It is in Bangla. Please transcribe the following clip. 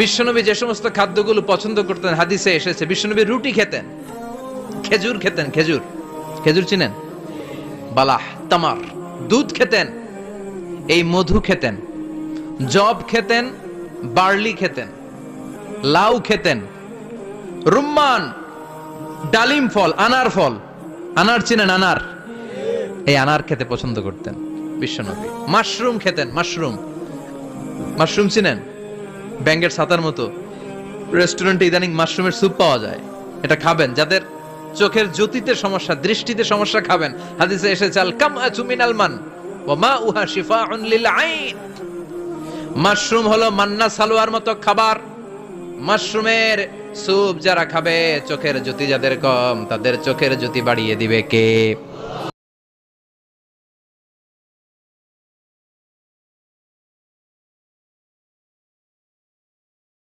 বিশ্বনবী যে সমস্ত খাদ্যগুলো পছন্দ করতেন হাদিসে এসেছে, বিশ্বনবী রুটি খেতেন, খেজুর খেতেন, খেজুর, খেজুর চিনেন, বালাহ, তামার, দুধ খেতেন, এই মধু খেতেন, জব খেতেন, বার্লি খেতেন, লাউ খেতেন, রুম্মান, ডালিম ফল, আনার ফল, আনার চিনেন, আনার, এই আনার খেতে পছন্দ করতেন বিশ্বনবী। মাশরুম খেতেন, মাশরুম, মাশরুম চিনেন, ব্যাঙ্গের ছাতার মতো, রেস্টুরেন্টে ইদানিং মাশরুমের স্যুপ পাওয়া যায়, এটা খাবেন। যাদের চোখের জ্যোতিতে সমস্যা, দৃষ্টিতে সমস্যা, খাবেন। হাদিসে এসেছে আল কামআতু মিনাল মান ওয়া মাউহা শিফাউন লিল আইন। মাশরুম হলো মান্না সালোয়ার মতো খাবার। মাশরুমের স্যুপ যারা খাবে, চোখের জ্যোতি যাদের কম, তাদের চোখের জ্যোতি বাড়িয়ে দিবে কে?